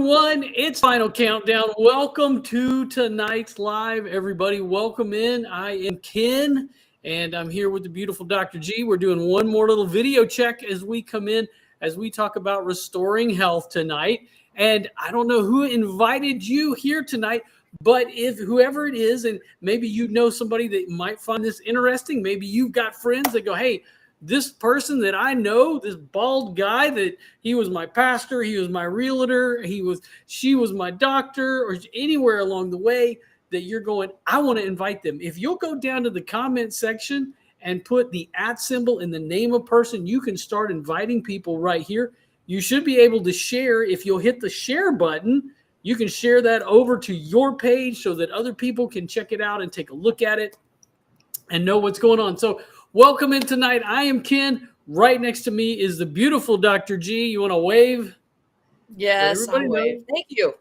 everyone. It's Final Countdown. Welcome to tonight's live, everybody. Welcome in. I am Ken, and I'm here with the beautiful Dr. G. We're doing one more little video check as we come in, as we talk about restoring health tonight. And I don't know who invited you here tonight, but if whoever it is, and maybe you know somebody that might find this interesting, maybe you've got friends that go, hey, this person that I know, this bald guy that he was my pastor, he was my realtor, she was my doctor, or anywhere along the way that you're going, I want to invite them. If you'll go down to the comment section and put the @ symbol in the name of person, you can start inviting people right here. You should be able to share. If you'll hit the share button, you can share that over to your page so that other people can check it out and take a look at it and know what's going on. So welcome in tonight. I am Ken. Right next to me is the beautiful Dr. G. You want to wave? Yes, I'll wave. Thank you.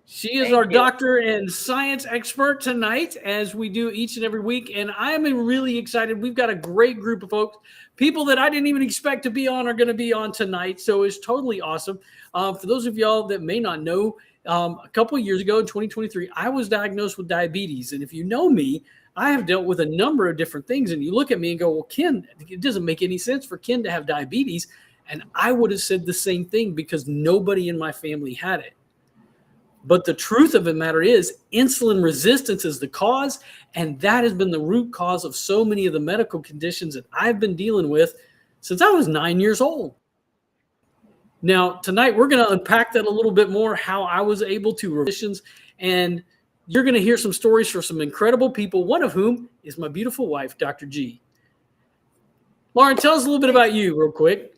She is our doctor and science expert tonight, as we do each and every week. And I'm really excited. We've got a great group of folks. People that I didn't even expect to be on are going to be on tonight. So it's totally awesome. For those of y'all that may not know, a couple of years ago in 2023, I was diagnosed with diabetes. And if you know me, I have dealt with a number of different things. And you look at me and go, well, Ken, it doesn't make any sense for Ken to have diabetes. And I would have said the same thing because nobody in my family had it. But the truth of the matter is insulin resistance is the cause. And that has been the root cause of so many of the medical conditions that I've been dealing with since I was 9 years old. Now, tonight, we're going to unpack that a little bit more, how I was able to reverse. And you're going to hear some stories from some incredible people, one of whom is my beautiful wife, Dr. G. Lauren, tell us a little bit about you real quick.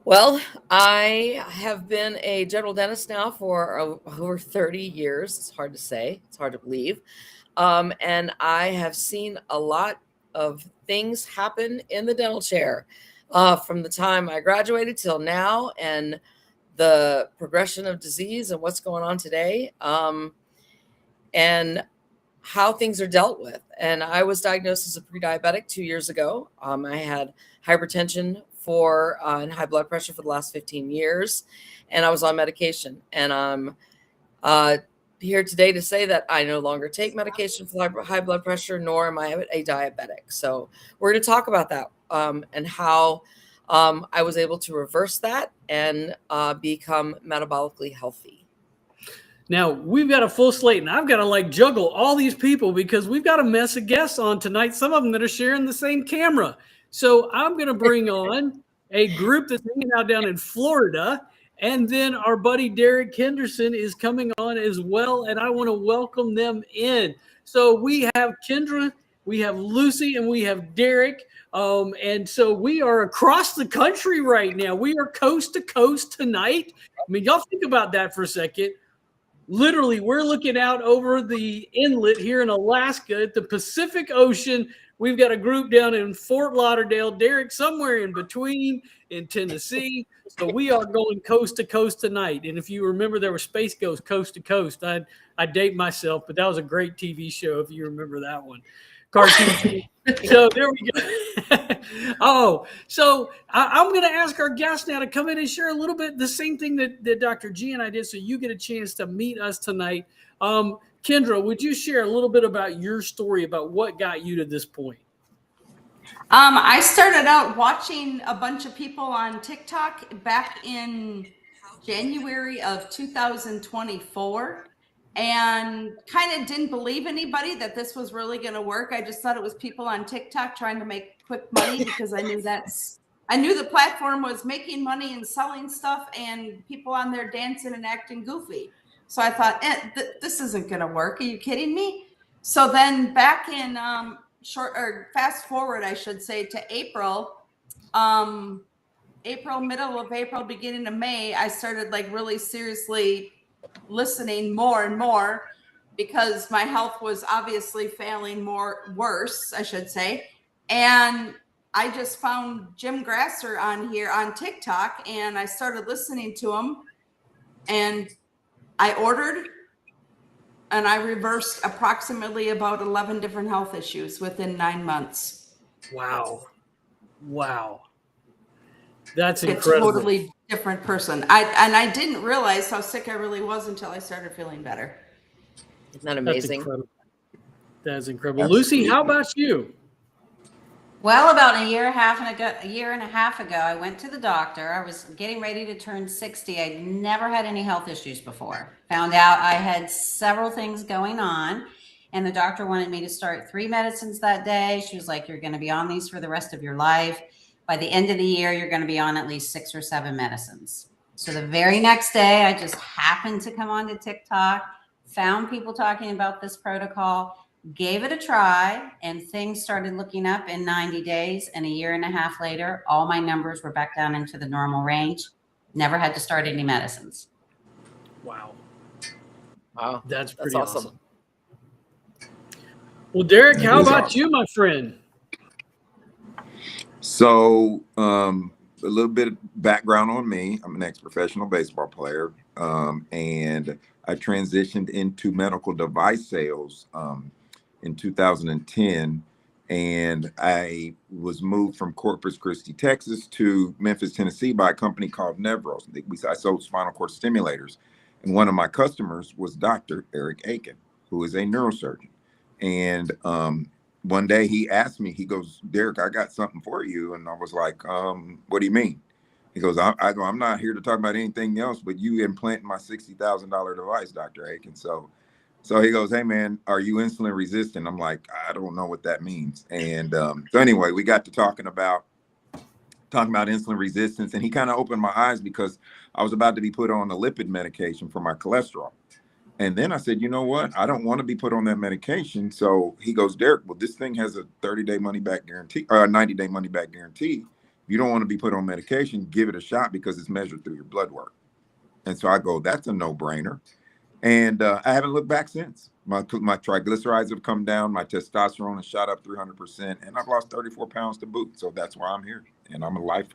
Well, I have been a general dentist now for over 30 years. It's hard to say. It's hard to believe. And I have seen a lot of things happen in the dental chair from the time I graduated till now, and the progression of disease and what's going on today. And how things are dealt with. And I was diagnosed as a pre-diabetic 2 years ago. I had hypertension and high blood pressure for the last 15 years, and I was on medication. And I'm here today to say that I no longer take medication for high blood pressure, nor am I a diabetic. So we're going to talk about that and how I was able to reverse that and become metabolically healthy. Now, we've got a full slate, and I've got to juggle all these people because we've got a mess of guests on tonight, some of them that are sharing the same camera. So I'm going to bring on a group that's hanging out down in Florida, and then our buddy Derek Henderson is coming on as well, and I want to welcome them in. So we have Kendra, we have Lucy, and we have Derek. And so we are across the country right now. We are coast to coast tonight. I mean, y'all think about that for a second. Literally, we're looking out over the inlet here in Alaska at the Pacific Ocean. We've got a group down in Fort Lauderdale, Derek somewhere in between in Tennessee. So we are going coast to coast tonight. And if you remember, there was Space Ghost Coast to Coast. I date myself, but that was a great TV show if you remember that one. Cartoon. So there we go. So I'm going to ask our guests now to come in and share a little bit the same thing that Dr. G and I did, so you get a chance to meet us tonight. Kendra, would you share a little bit about your story about what got you to this point? I started out watching a bunch of people on TikTok back in January of 2024. And kind of didn't believe anybody that this was really going to work. I just thought it was people on TikTok trying to make quick money because I knew the platform was making money and selling stuff and people on there dancing and acting goofy. So I thought, this isn't going to work. Are you kidding me? So then back in fast forward, I should say, to April, middle of April, beginning of May, I started really seriously listening more and more because my health was obviously failing worse, I should say. And I just found Jim Grasser on here on TikTok, and I started listening to him, and I ordered and I reversed approximately about 11 different health issues within 9 months. Wow. That's incredible. Totally different person. I didn't realize how sick I really was until I started feeling better. Isn't that That's amazing? incredible. That's incredible. Lucy, how about you? Well, about a year and a half ago, I went to the doctor. I was getting ready to turn 60. I'd never had any health issues before. Found out I had several things going on, and the doctor wanted me to start 3 medicines that day. She was like, "You're going to be on these for the rest of your life. By the end of the year, you're going to be on at least 6 or 7 medicines." So the very next day, I just happened to come onto TikTok, found people talking about this protocol, gave it a try, and things started looking up in 90 days. And a year and a half later, all my numbers were back down into the normal range. Never had to start any medicines. Wow. Wow. That's pretty awesome. awesome. Well, Derek, how is about awesome. you, my friend? So, a little bit of background on me. I'm an ex-professional baseball player, and I transitioned into medical device sales in 2010, and I was moved from Corpus Christi, Texas to Memphis, Tennessee by a company called Nevros. I sold spinal cord stimulators, and one of my customers was Dr. Eric Aiken, who is a neurosurgeon. And one day he asked me, he goes, "Derek, I got something for you." And I was like, "What do you mean?" He goes, I go, "I'm not here to talk about anything else, but you implant my $60,000 device, Dr. Aiken." So he goes, "Hey man, are you insulin resistant?" I'm like, "I don't know what that means." And so anyway, we got to talking about insulin resistance, and he kind of opened my eyes because I was about to be put on a lipid medication for my cholesterol. And then I said, "You know what? I don't want to be put on that medication." So he goes, "Derek, well, this thing has a 30-day money back guarantee, or a 90-day money back guarantee. If you don't want to be put on medication, give it a shot because it's measured through your blood work." And so I go, "That's a no-brainer." And I haven't looked back since. My triglycerides have come down. My testosterone has shot up 300%, and I've lost 34 pounds to boot. So that's why I'm here, and I'm a lifer.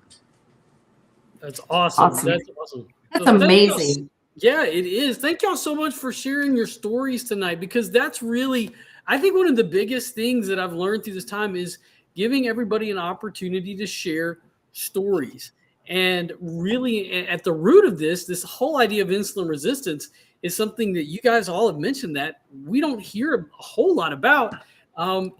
That's awesome. Awesome. That's awesome. That's So thank y'all amazing. Yeah, it is. Thank y'all so much for sharing your stories tonight, because that's really, I think, one of the biggest things that I've learned through this time is giving everybody an opportunity to share stories. And really, at the root of this whole idea of insulin resistance is something that you guys all have mentioned that we don't hear a whole lot about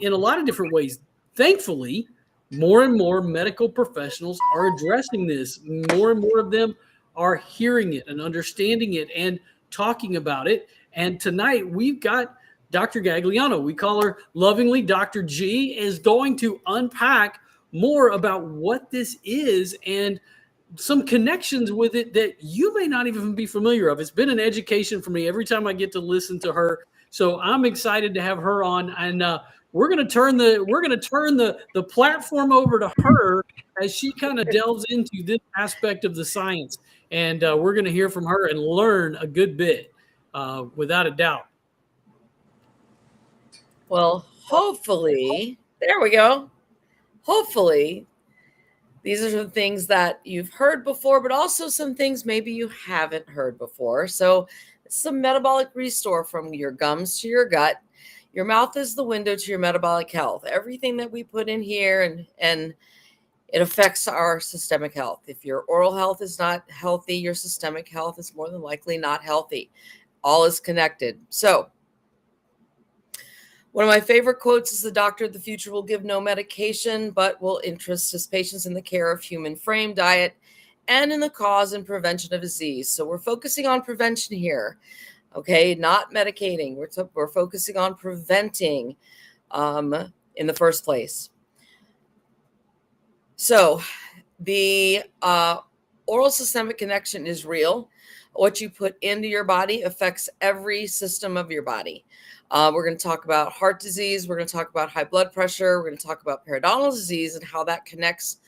in a lot of different ways. Thankfully, more and more medical professionals are addressing this. More and more of them are hearing it and understanding it and talking about it. And tonight we've got Dr. Gagliano. We call her lovingly Dr. G, is going to unpack more about what this is and some connections with it that you may not even be familiar of. It's been an education for me every time I get to listen to her. So I'm excited to have her on, and we're going to turn the platform over to her as she kind of delves into this aspect of the science. And we're going to hear from her and learn a good bit, without a doubt. Well, hopefully, there we go. Hopefully, these are some things that you've heard before, but also some things maybe you haven't heard before. So it's a metabolic restore from your gums to your gut. Your mouth is the window to your metabolic health. Everything that we put in here and it affects our systemic health. If your oral health is not healthy, your systemic health is more than likely not healthy. All is connected. So one of my favorite quotes is, "The doctor of the future will give no medication, but will interest his patients in the care of human frame, diet, and in the cause and prevention of disease." So we're focusing on prevention here, okay? Not medicating. We're focusing on preventing in the first place. So the oral systemic connection is real. What you put into your body affects every system of your body. We're going to talk about heart disease. We're going to talk about high blood pressure. We're going to talk about periodontal disease and how that connects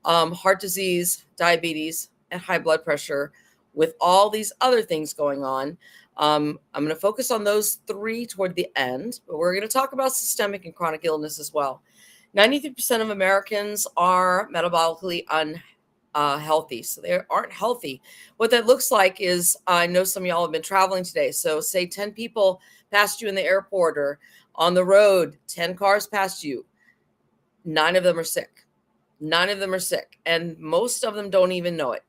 heart disease, diabetes, and high blood pressure with all these other things going on. I'm going to focus on those 3 toward the end, but we're going to talk about systemic and chronic illness as well. 93% of Americans are metabolically unhealthy, so they aren't healthy. What that looks like is, I know some of y'all have been traveling today. So say 10 people passed you in the airport or on the road, 10 cars passed you. 9 of them are sick. 9 of them are sick. And most of them don't even know it.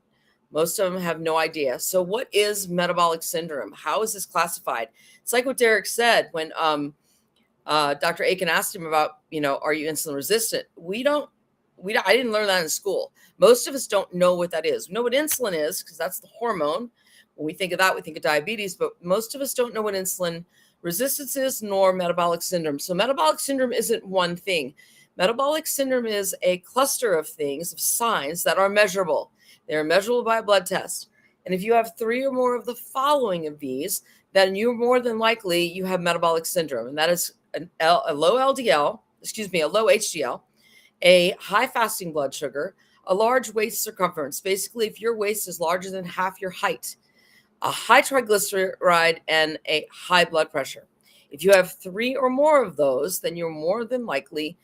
Most of them have no idea. So what is metabolic syndrome? How is this classified? It's like what Derek said when Dr. Aiken asked him about, are you insulin resistant? I didn't learn that in school. Most of us don't know what that is. We know what insulin is because that's the hormone. When we think of that, we think of diabetes, but most of us don't know what insulin resistance is nor metabolic syndrome. So metabolic syndrome isn't one thing. Metabolic syndrome is a cluster of things, of signs that are measurable. They're measurable by a blood test. And if you have 3 or more of the following of these, then you're more than likely you have metabolic syndrome. And that is a low LDL, a low HDL, a high fasting blood sugar, a large waist circumference. Basically, if your waist is larger than half your height, a high triglyceride, and a high blood pressure. If you have 3 or more of those, then you're more than likely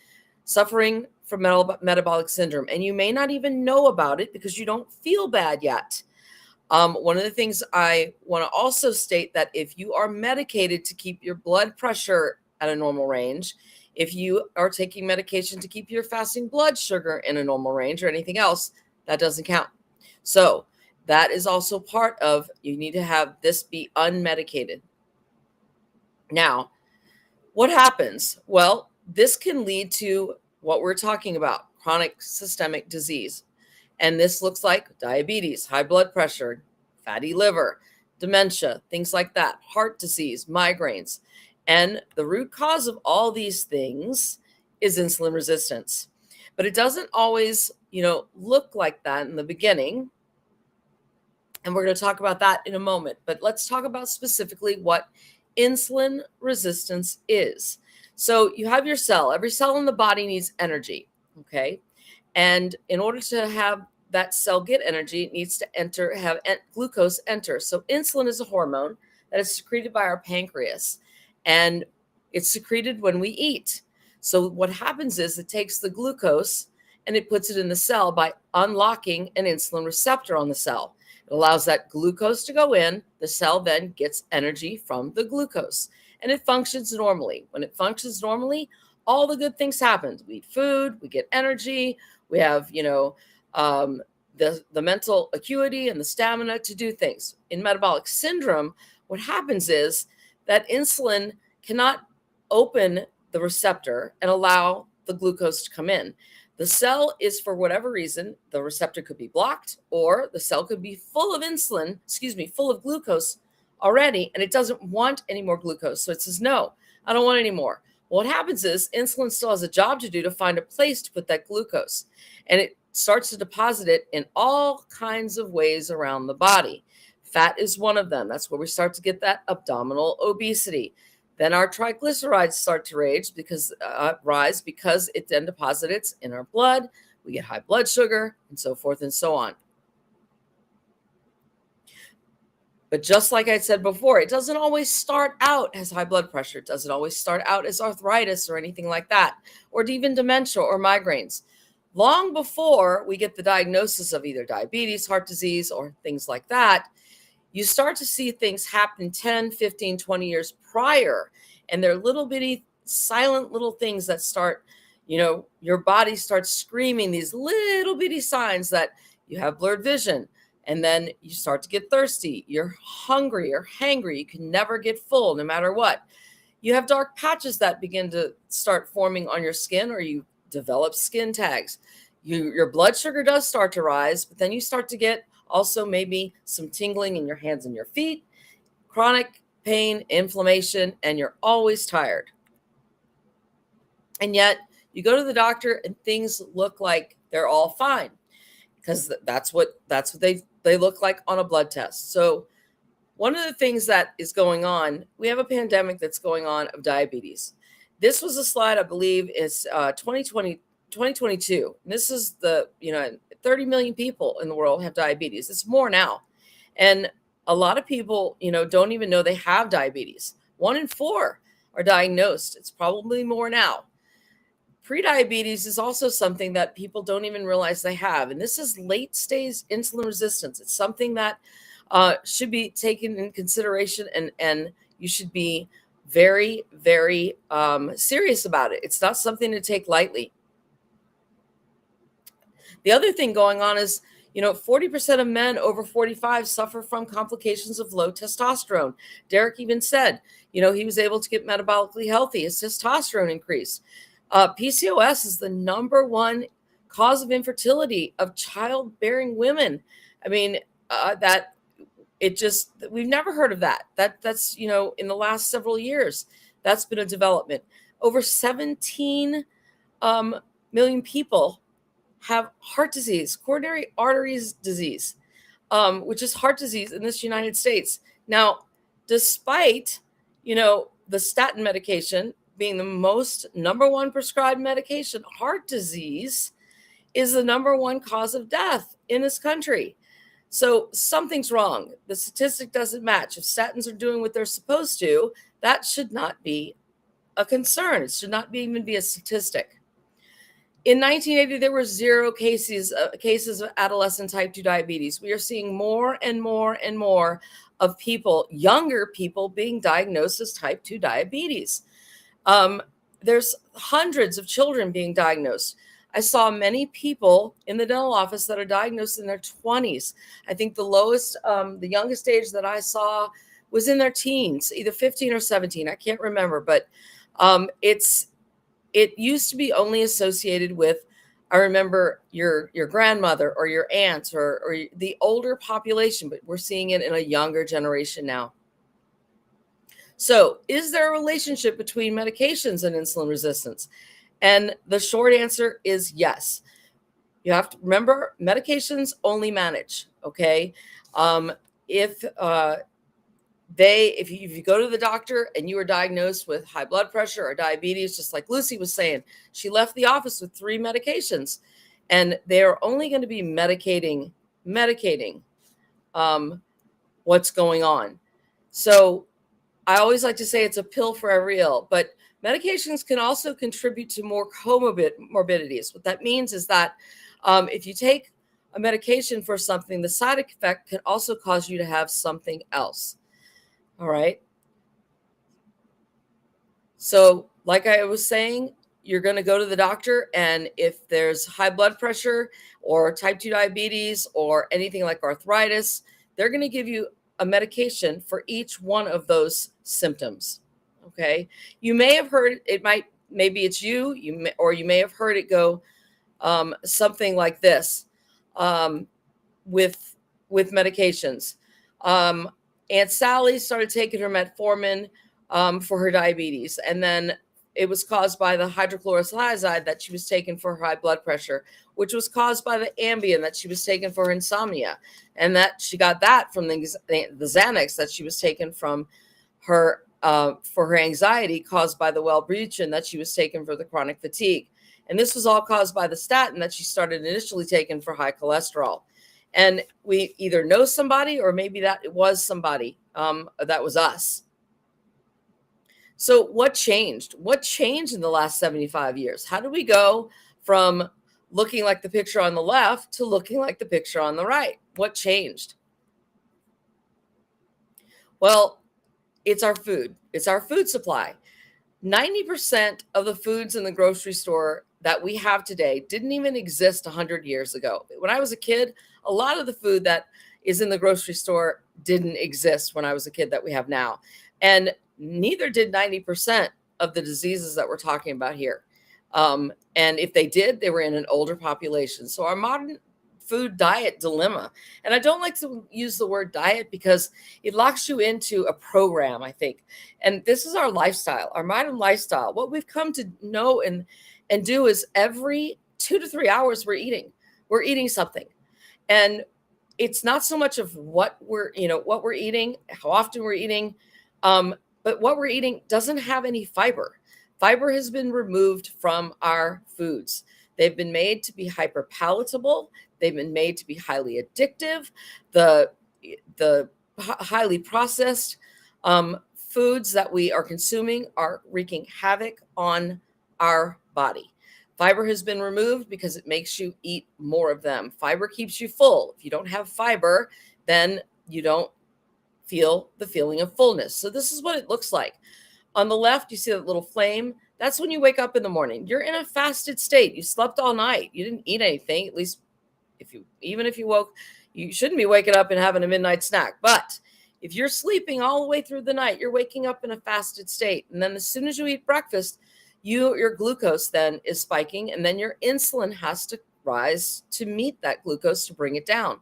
suffering from metabolic syndrome. And you may not even know about it because you don't feel bad yet. One of the things I want to also state that if you are medicated to keep your blood pressure at a normal range, if you are taking medication to keep your fasting blood sugar in a normal range or anything else, that doesn't count. So that is also part of, you need to have this be unmedicated. Now, what happens? Well, this can lead to what we're talking about, chronic systemic disease. And this looks like diabetes, high blood pressure, fatty liver, dementia, things like that, heart disease, migraines. And the root cause of all these things is insulin resistance. But it doesn't always, look like that in the beginning. And we're going to talk about that in a moment. But let's talk about specifically what insulin resistance is. So you have your cell. Every cell in the body needs energy, okay? And in order to have that cell get energy, it needs to have glucose enter. So insulin is a hormone that is secreted by our pancreas, and it's secreted when we eat. So what happens is it takes the glucose and it puts it in the cell by unlocking an insulin receptor on the cell. It allows that glucose to go in. The cell then gets energy from the glucose, and it functions normally. When it functions normally, all the good things happen. We eat food, we get energy, we have, the mental acuity and the stamina to do things. In metabolic syndrome, what happens is that insulin cannot open the receptor and allow the glucose to come in. The cell is, for whatever reason, the receptor could be blocked, or the cell could be full of full of glucose already, and it doesn't want any more glucose. So it says, no, I don't want any more. Well, what happens is insulin still has a job to do to find a place to put that glucose, and it starts to deposit it in all kinds of ways around the body. Fat is one of them. That's where we start to get that abdominal obesity. Then our triglycerides start to rise because it then deposits in our blood. We get high blood sugar and so forth and so on. But just like I said before, it doesn't always start out as high blood pressure. It doesn't always start out as arthritis or anything like that, or even dementia or migraines. Long before we get the diagnosis of either diabetes, heart disease, or things like that, you start to see things happen 10, 15, 20 years prior. And they're little bitty, silent little things that start, your body starts screaming these little bitty signs that you have blurred vision. And then you start to get thirsty. You're hungry or hangry. You can never get full no matter what. You have dark patches that begin to start forming on your skin, or you develop skin tags. Your blood sugar does start to rise, but then you start to get also maybe some tingling in your hands and your feet, chronic pain, inflammation, and you're always tired. And yet you go to the doctor and things look like they're all fine, because that's what they look like on a blood test. So one of the things that is going on, we have a pandemic that's going on of diabetes. This was a slide, I believe, is 2022. And this is 30 million people in the world have diabetes. It's more now. And a lot of people, don't even know they have diabetes. 1 in 4 are diagnosed. It's probably more now. Prediabetes is also something that people don't even realize they have. And this is late stage insulin resistance. It's something that should be taken in consideration, and you should be very, very serious about it. It's not something to take lightly. The other thing going on is 40% of men over 45 suffer from complications of low testosterone. Derek even said, he was able to get metabolically healthy. His testosterone increased. PCOS is the number one cause of infertility of childbearing women. I mean, we've never heard of that. That's, in the last several years, that's been a development. Over 17 million people have heart disease, coronary arteries disease, which is heart disease in this United States. Now, despite, the statin medication being the number one prescribed medication, heart disease is the number one cause of death in this country. So something's wrong. The statistic doesn't match. If statins are doing what they're supposed to, that should not be a concern. It should not even be a statistic. In 1980, there were 0 cases of adolescent type 2 diabetes. We are seeing more and more and more of younger people being diagnosed as type 2 diabetes. There's hundreds of children being diagnosed. I saw many people in the dental office that are diagnosed in their 20s. I think the youngest age that I saw was in their teens, either 15 or 17. I can't remember, but it used to be only associated with, I remember your grandmother or your aunts or the older population, but we're seeing it in a younger generation now. So is there a relationship between medications and insulin resistance? And the short answer is yes. You have to remember, medications only manage, okay? If you go to the doctor and you are diagnosed with high blood pressure or diabetes, just like Lucy was saying, she left the office with 3 medications, and they're only going to be medicating what's going on. So I always like to say it's a pill for every ill, but medications can also contribute to more comorbidities. What that means is that if you take a medication for something, the side effect can also cause you to have something else. All right. So like I was saying, you're going to go to the doctor, and if there's high blood pressure or type 2 diabetes or anything like arthritis, they're going to give you a medication for each one of those symptoms. Okay. You may have heard maybe it's you may have heard it go something like this with medications. Aunt Sally started taking her metformin for her diabetes, and then it was caused by the hydrochlorothiazide that she was taking for her high blood pressure, which was caused by the Ambien that she was taking for her insomnia, and that she got that from the Xanax that she was taking from her for her anxiety, caused by the Wellbutrin that she was taking for the chronic fatigue. And this was all caused by the statin that she started initially taking for high cholesterol. And we either know somebody, or maybe that it was somebody that was us. So what changed? What changed in the last 75 years? How do we go from looking like the picture on the left to looking like the picture on the right? What changed? Well, it's our food. It's our food supply. 90% of the foods in the grocery store that we have today didn't even exist 100 years ago. When I was a kid, a lot of the food that is in the grocery store didn't exist when I was a kid that we have now. And neither did 90% of the diseases that we're talking about here. And if they did, they were in an older population. So our modern food diet dilemma, and I don't like to use the word diet because it locks you into a program, I think. And this is our lifestyle, our modern lifestyle. What we've come to know and do is every 2 to 3 hours we're eating something. And it's not so much of what we're eating, how often we're eating, but what we're eating doesn't have any fiber. Fiber has been removed from our foods. They've been made to be hyper palatable. They've been made to be highly addictive. The highly processed foods that we are consuming are wreaking havoc on our body. Fiber has been removed because it makes you eat more of them. Fiber keeps you full. If you don't have fiber, then you don't feel the feeling of fullness. So this is what it looks like. On the left, you see that little flame. That's when you wake up in the morning. You're in a fasted state. You slept all night. You didn't eat anything. At least Even if you woke, you shouldn't be waking up and having a midnight snack. But if you're sleeping all the way through the night, you're waking up in a fasted state. And then as soon as you eat breakfast, your glucose then is spiking, and then your insulin has to rise to meet that glucose to bring it down.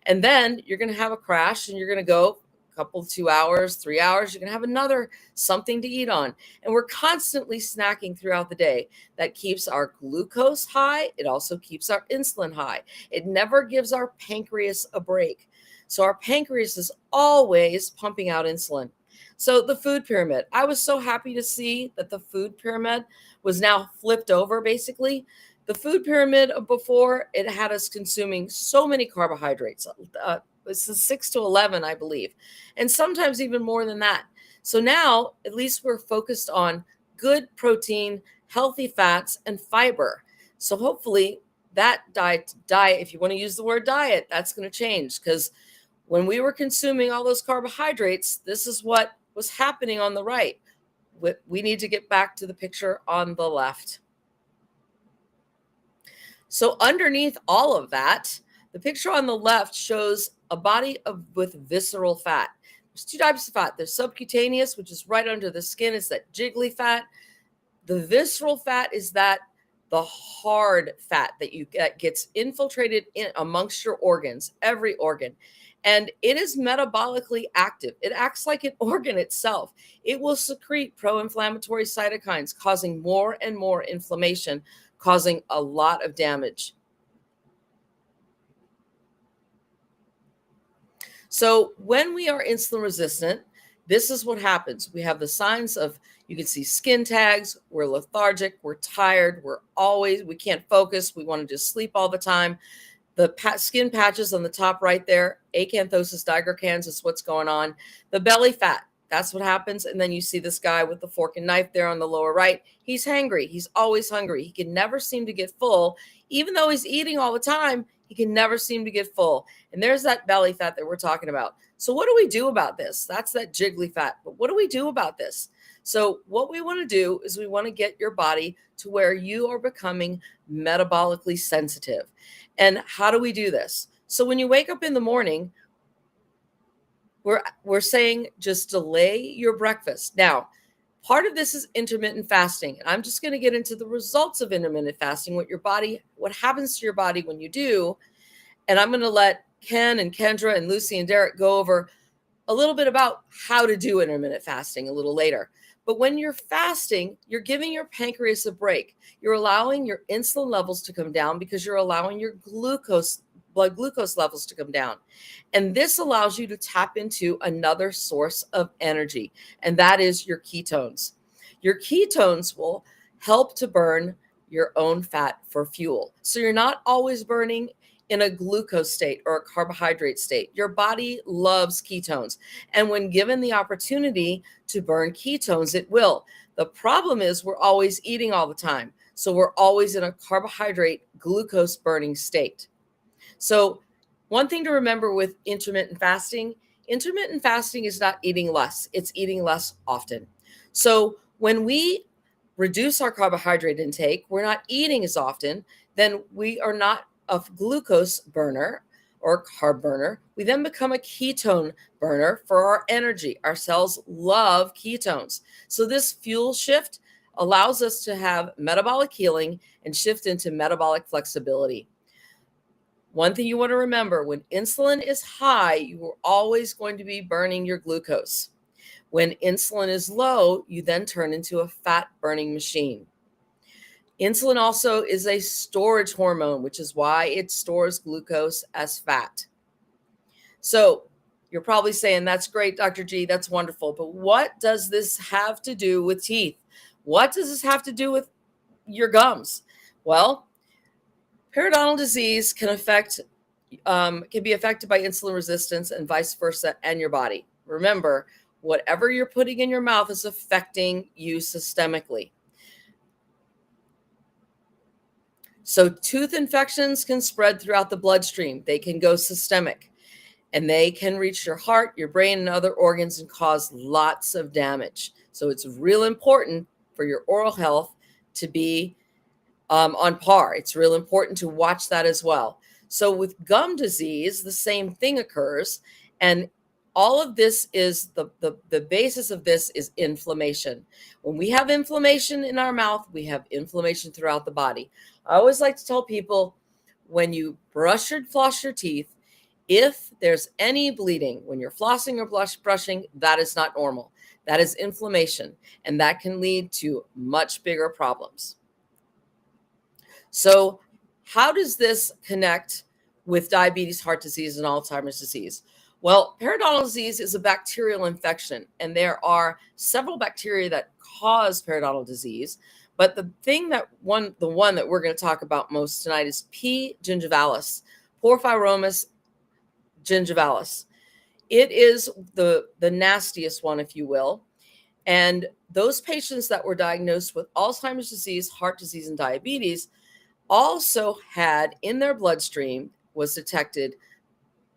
And then you're going to have a crash, and you're going to go a couple, 2 hours, 3 hours. You're going to have another something to eat on. And we're constantly snacking throughout the day. That keeps our glucose high. It also keeps our insulin high. It never gives our pancreas a break. So our pancreas is always pumping out insulin. So the food pyramid, I was so happy to see that the food pyramid was now flipped over. Basically, the food pyramid before, it had us consuming so many carbohydrates. This is 6 to 11, I believe, and sometimes even more than that. So now at least we're focused on good protein, healthy fats, and fiber. So hopefully that diet, if you want to use the word diet, that's going to change, because when we were consuming all those carbohydrates, this is what was happening on the right. We need to get back to the picture on the left. So underneath all of that, the picture on the left shows a body with visceral fat. There's two types of fat. There's subcutaneous, which is right under the skin. It's that jiggly fat. The visceral fat is the hard fat that gets infiltrated in amongst your organs, every organ. And it is metabolically active. It acts like an organ itself. It will secrete pro-inflammatory cytokines, causing more and more inflammation, causing a lot of damage. So when we are insulin resistant, this is what happens. We have the signs of, you can see skin tags, we're lethargic, we're tired, we can't focus, we want to just sleep all the time. The skin patches on the top right there, acanthosis nigricans is what's going on. The belly fat, that's what happens. And then you see this guy with the fork and knife there on the lower right. He's hangry. He's always hungry. He can never seem to get full. Even though he's eating all the time, he can never seem to get full. And there's that belly fat that we're talking about. So what do we do about this? That's that jiggly fat. But what do we do about this? So what we want to do is we want to get your body to where you are becoming metabolically sensitive. And how do we do this? So when you wake up in the morning, we're saying just delay your breakfast. Now, part of this is intermittent fasting. And I'm just going to get into the results of intermittent fasting, what happens to your body when you do. And I'm going to let Ken and Kendra and Lucy and Derek go over a little bit about how to do intermittent fasting a little later. But when you're fasting, you're giving your pancreas a break. You're allowing your insulin levels to come down because you're allowing your blood glucose levels to come down. And this allows you to tap into another source of energy, and that is your ketones. Your ketones will help to burn your own fat for fuel. So you're not always burning in a glucose state or a carbohydrate state. Your body loves ketones. And when given the opportunity to burn ketones, it will. The problem is we're always eating all the time. So we're always in a carbohydrate glucose burning state. So one thing to remember with intermittent fasting is not eating less. It's eating less often. So when we reduce our carbohydrate intake, we're not eating as often, then we are not a glucose burner or carb burner. We then become a ketone burner for our energy. Our cells love ketones. So this fuel shift allows us to have metabolic healing and shift into metabolic flexibility. One thing you want to remember, when insulin is high, you are always going to be burning your glucose. When insulin is low, you then turn into a fat burning machine. Insulin also is a storage hormone, which is why it stores glucose as fat. So you're probably saying, that's great, Dr. G, that's wonderful. But what does this have to do with teeth? What does this have to do with your gums? Well, periodontal disease can be affected by insulin resistance and vice versa, and your body. Remember, whatever you're putting in your mouth is affecting you systemically. So tooth infections can spread throughout the bloodstream. They can go systemic, and they can reach your heart, your brain, and other organs and cause lots of damage. So it's real important for your oral health to be on par. It's real important to watch that as well. So with gum disease, the same thing occurs. And all of this is the basis of this is inflammation. When we have inflammation in our mouth, we have inflammation throughout the body. I always like to tell people, when you floss your teeth, if there's any bleeding when you're flossing or brushing, that is not normal. That is inflammation, and that can lead to much bigger problems. So how does this connect with diabetes, heart disease, and Alzheimer's disease? Well, periodontal disease is a bacterial infection, and there are several bacteria that cause periodontal disease. But the one that we're going to talk about most tonight is P. gingivalis, Porphyromonas gingivalis. It is the nastiest one, if you will. And those patients that were diagnosed with Alzheimer's disease, heart disease, and diabetes also had in their bloodstream was detected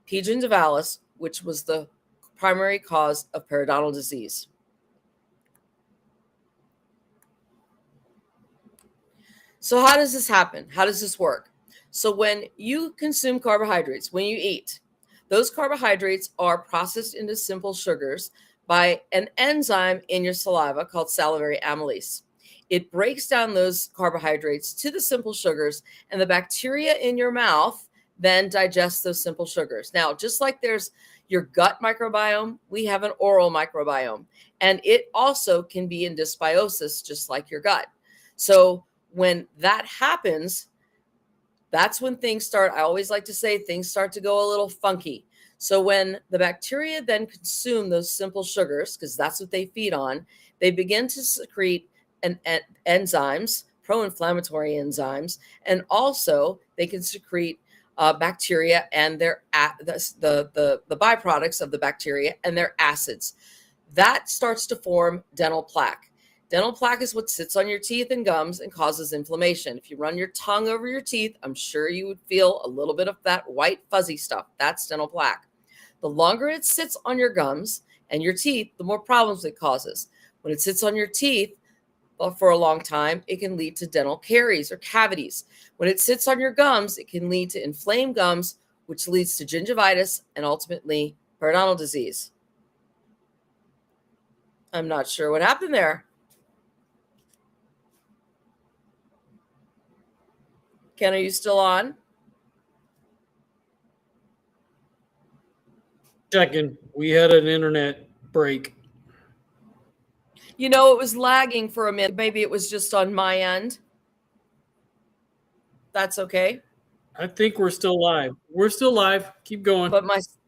P. gingivalis, which was the primary cause of periodontal disease. So how does this happen? How does this work? So when you consume carbohydrates, when you eat, those carbohydrates are processed into simple sugars by an enzyme in your saliva called salivary amylase. It breaks down those carbohydrates to the simple sugars, and the bacteria in your mouth then digest those simple sugars. Now, just like there's your gut microbiome, we have an oral microbiome, and it also can be in dysbiosis, just like your gut. So when that happens, that's when things start, I always like to say, things start to go a little funky. So when the bacteria then consume those simple sugars, because that's what they feed on, they begin to secrete enzymes, pro-inflammatory enzymes, and also they can secrete bacteria and the byproducts of the bacteria and their acids. That starts to form dental plaque. Dental plaque is what sits on your teeth and gums and causes inflammation. If you run your tongue over your teeth, I'm sure you would feel a little bit of that white fuzzy stuff. That's dental plaque. The longer it sits on your gums and your teeth, the more problems it causes. When it sits on your teeth for a long time, it can lead to dental caries or cavities. When it sits on your gums, it can lead to inflamed gums, which leads to gingivitis and ultimately periodontal disease. I'm not sure what happened there. Ken, are you still on? Checking. We had an internet break. You know, it was lagging for a minute. Maybe it was just on my end. That's okay. I think we're still live. We're still live. Keep going. But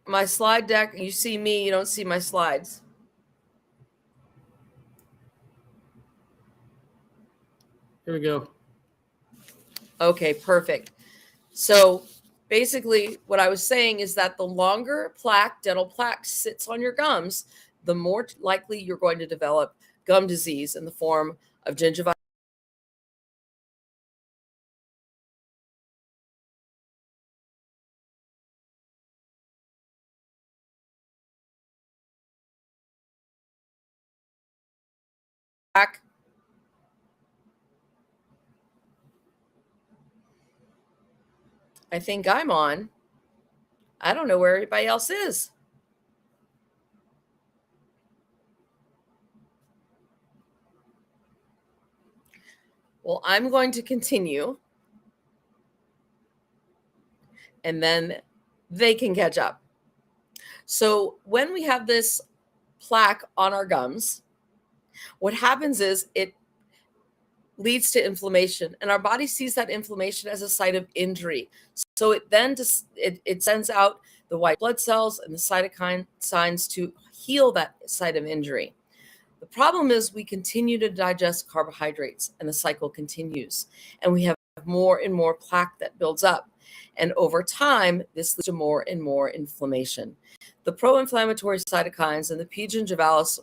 my slide deck, you see me, you don't see my slides. Here we go. Okay, perfect. So basically what I was saying is that the longer dental plaque sits on your gums, the more likely you're going to develop gum disease in the form of gingivitis. I think I'm on. I don't know where everybody else is. Well, I'm going to continue, and then they can catch up. So when we have this plaque on our gums, what happens is it leads to inflammation, and our body sees that inflammation as a site of injury. So it then it sends out the white blood cells and the cytokine signs to heal that site of injury. The problem is we continue to digest carbohydrates, and the cycle continues, and we have more and more plaque that builds up. And over time, this leads to more and more inflammation. The pro-inflammatory cytokines and the P. gingivalis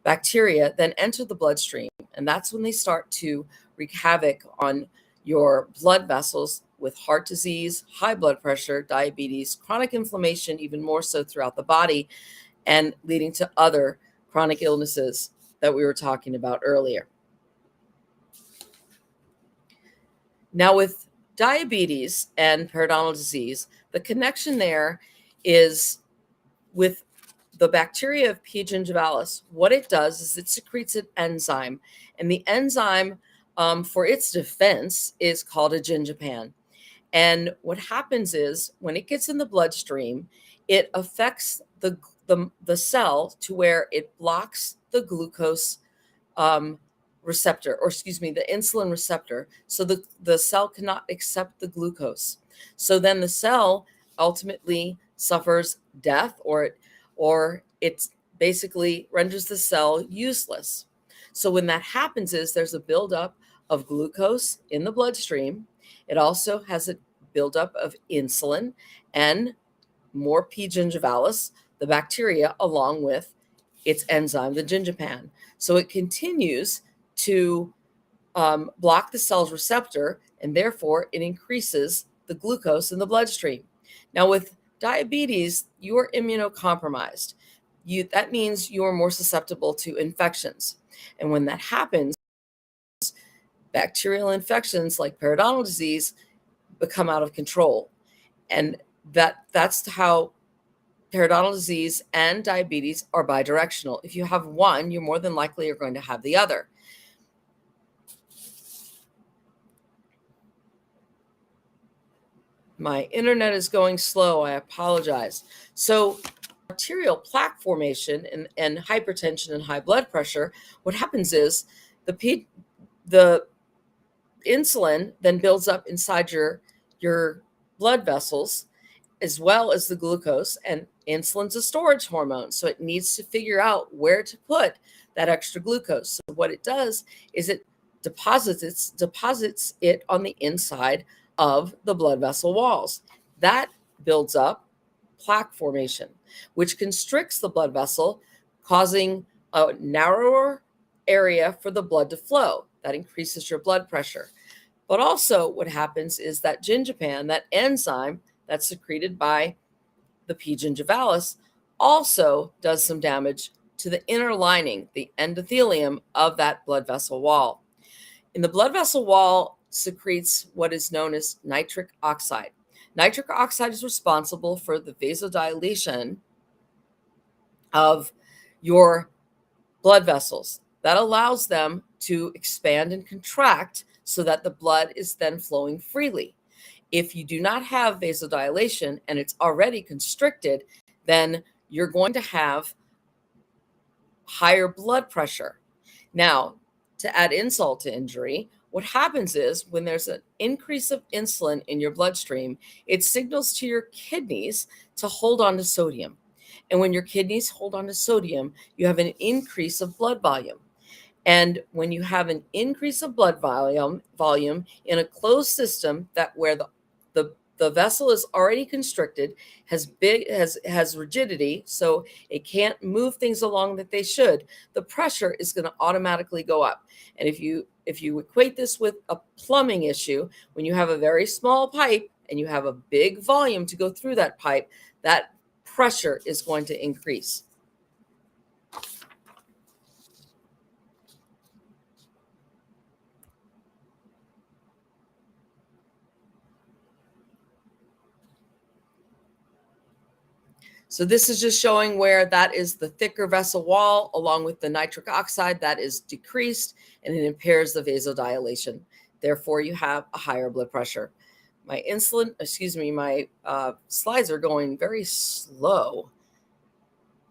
bacteria then enter the bloodstream, and that's when they start to wreak havoc on your blood vessels with heart disease, high blood pressure, diabetes, chronic inflammation, even more so throughout the body, and leading to other chronic illnesses that we were talking about earlier. Now, with diabetes and periodontal disease, the connection there is with the bacteria of P. gingivalis. What it does is it secretes an enzyme, and the enzyme for its defense is called a gingipan. And what happens is when it gets in the bloodstream, it affects the cell to where it blocks the glucose receptor, or excuse me, the insulin receptor. So the cell cannot accept the glucose. So then the cell ultimately suffers death, or it basically renders the cell useless. So when that happens is there's a buildup of glucose in the bloodstream. It also has a buildup of insulin and more P. gingivalis, the bacteria, along with its enzyme, the gingipan. So it continues to block the cell's receptor, and therefore it increases the glucose in the bloodstream. Now, with diabetes, you are immunocompromised. That means you are more susceptible to infections. And when that happens, bacterial infections like periodontal disease become out of control. And that's how periodontal disease and diabetes are bidirectional. If you have one, you more than likely are going to have the other. My internet is going slow. I apologize. So arterial plaque formation and hypertension and high blood pressure, what happens is the insulin then builds up inside your blood vessels, as well as the glucose, and insulin's a storage hormone. So it needs to figure out where to put that extra glucose. So what it does is it deposits it on the inside of the blood vessel walls. That builds up plaque formation, which constricts the blood vessel, causing a narrower area for the blood to flow. That increases your blood pressure. But also what happens is that gingipan, that enzyme that's secreted by the P. gingivalis, also does some damage to the inner lining, the endothelium of that blood vessel wall. In the blood vessel wall secretes what is known as nitric oxide. Nitric oxide is responsible for the vasodilation of your blood vessels. That allows them to expand and contract so that the blood is then flowing freely. If you do not have vasodilation and it's already constricted, then you're going to have higher blood pressure. Now, to add insult to injury, what happens is when there's an increase of insulin in your bloodstream, it signals to your kidneys to hold on to sodium. And when your kidneys hold on to sodium, you have an increase of blood volume. And when you have an increase of blood volume in a closed system that where the vessel is already constricted, has rigidity, so it can't move things along that they should, the pressure is going to automatically go up. And if you equate this with a plumbing issue, when you have a very small pipe and you have a big volume to go through that pipe, that pressure is going to increase. So this is just showing where that is the thicker vessel wall, along with the nitric oxide that is decreased, and it impairs the vasodilation. Therefore, you have a higher blood pressure. My slides are going very slow.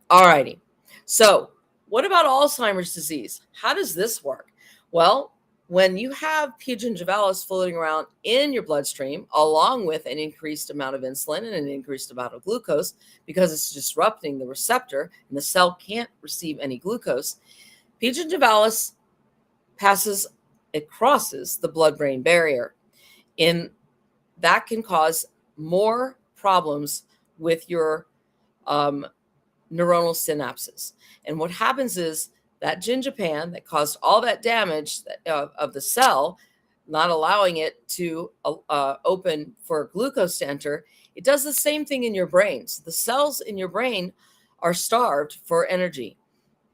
All righty. So what about Alzheimer's disease? How does this work? Well, when you have P. gingivalis floating around in your bloodstream, along with an increased amount of insulin and an increased amount of glucose, because it's disrupting the receptor and the cell can't receive any glucose, P. gingivalis crosses the blood-brain barrier. That can cause more problems with your neuronal synapses. And what happens is that gingipan that caused all that damage of the cell, not allowing it to open for glucose to enter, it does the same thing in your brain. So the cells in your brain are starved for energy.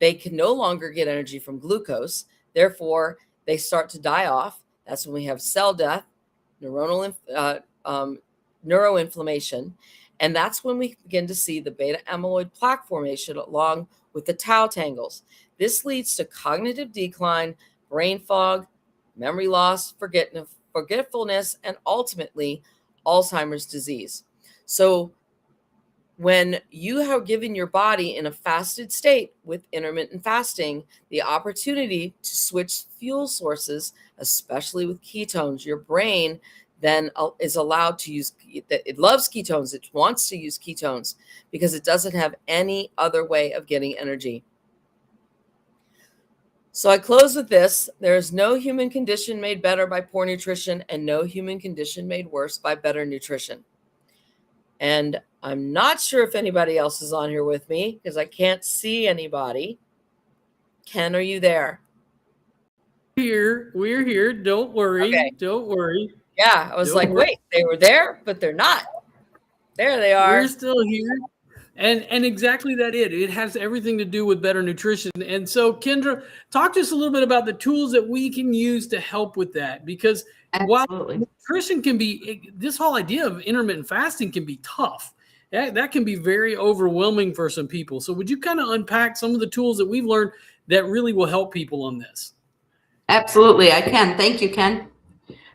They can no longer get energy from glucose. Therefore, they start to die off. That's when we have cell death, neuroinflammation. And that's when we begin to see the beta amyloid plaque formation along with the tau tangles. This leads to cognitive decline, brain fog, memory loss, forgetfulness, and ultimately Alzheimer's disease. So when you have given your body in a fasted state with intermittent fasting the opportunity to switch fuel sources, especially with ketones, your brain then is allowed to use, it loves ketones, it wants to use ketones because it doesn't have any other way of getting energy. So I close with this. There is no human condition made better by poor nutrition and no human condition made worse by better nutrition. And I'm not sure if anybody else is on here with me because I can't see anybody. Ken, are you there? We're here. Don't worry. Okay. Don't worry. Yeah, I was Don't like, worry. wait, they were there, but they're not. There they are. We're still here. And exactly that it has everything to do with better nutrition. And so, Kendra, talk to us a little bit about the tools that we can use to help with that. Because Absolutely. while nutrition can be, this whole idea of intermittent fasting can be tough. That can be very overwhelming for some people. So would you kind of unpack some of the tools that we've learned that really will help people on this? Absolutely, I can. Thank you, Ken.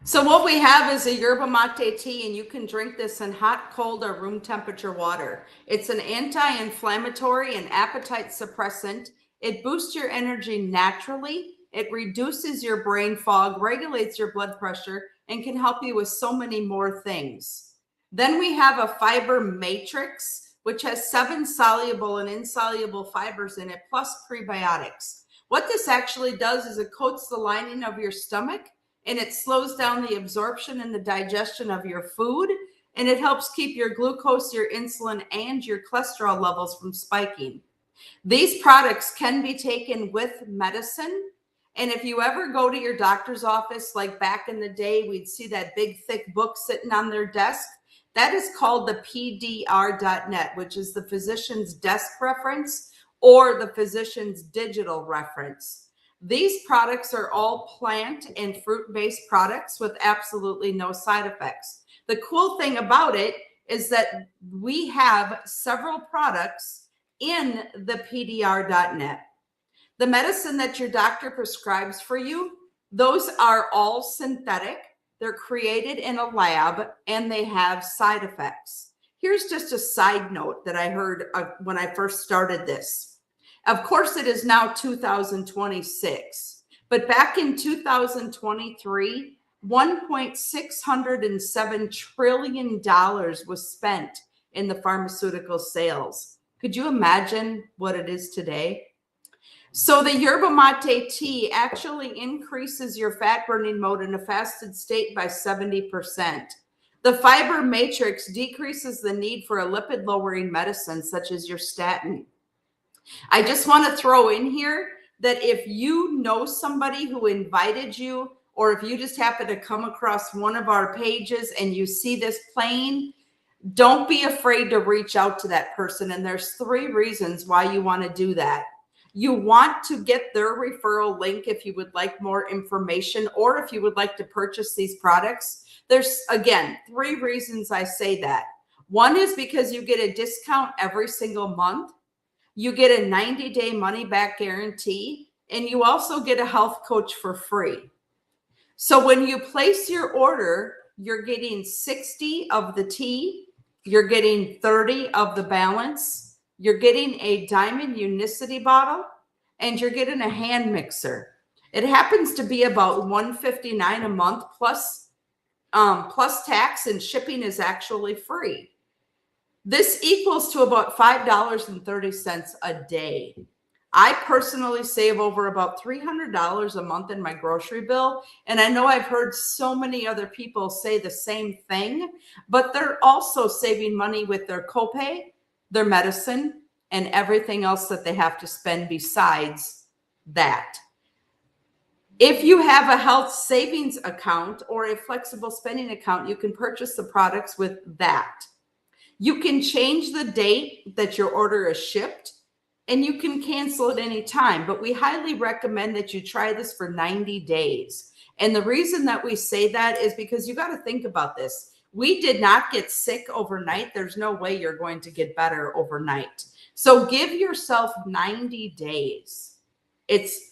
So what we have is a yerba mate tea, and you can drink this in hot, cold, or room temperature water. It's an anti-inflammatory and appetite suppressant. It boosts your energy naturally. It reduces your brain fog, regulates your blood pressure, and can help you with so many more things. Then we have a fiber matrix, which has 7 soluble and insoluble fibers in it, plus prebiotics. What this actually does is it coats the lining of your stomach, and it slows down the absorption and the digestion of your food, and it helps keep your glucose, your insulin, and your cholesterol levels from spiking. These products can be taken with medicine, and if you ever go to your doctor's office, like back in the day, we'd see that big, thick book sitting on their desk. That is called the PDR.net, which is the physician's desk reference or the physician's digital reference. These products are all plant and fruit-based products with absolutely no side effects. The cool thing about it is that we have several products in the PDR.net. The medicine that your doctor prescribes for you, those are all synthetic. They're created in a lab and they have side effects. Here's just a side note that I heard when I first started this. Of course, it is now 2026, but back in 2023, $1.607 trillion was spent in the pharmaceutical sales. Could you imagine what it is today? So the yerba mate tea actually increases your fat burning mode in a fasted state by 70%. The fiber matrix decreases the need for a lipid lowering medicine such as your statin. I just want to throw in here that if you know somebody who invited you, or if you just happen to come across one of our pages and you see this playing, don't be afraid to reach out to that person. And there's 3 reasons why you want to do that. You want to get their referral link if you would like more information, or if you would like to purchase these products. There's, again, 3 reasons I say that. One is because you get a discount every single month. You get a 90-day money-back guarantee, and you also get a health coach for free. So when you place your order, you're getting 60 of the tea, you're getting 30 of the balance, you're getting a diamond unicity bottle, and you're getting a hand mixer. It happens to be about $159 a month plus tax, and shipping is actually free. This equals to about $5.30 a day. I personally save over about $300 a month in my grocery bill. And I know I've heard so many other people say the same thing, but they're also saving money with their copay, their medicine, and everything else that they have to spend besides that. If you have a health savings account or a flexible spending account, you can purchase the products with that. You can change the date that your order is shipped, and you can cancel at any time, but we highly recommend that you try this for 90 days. And the reason that we say that is because you got to think about this. We did not get sick overnight. There's no way you're going to get better overnight. So give yourself 90 days. It's,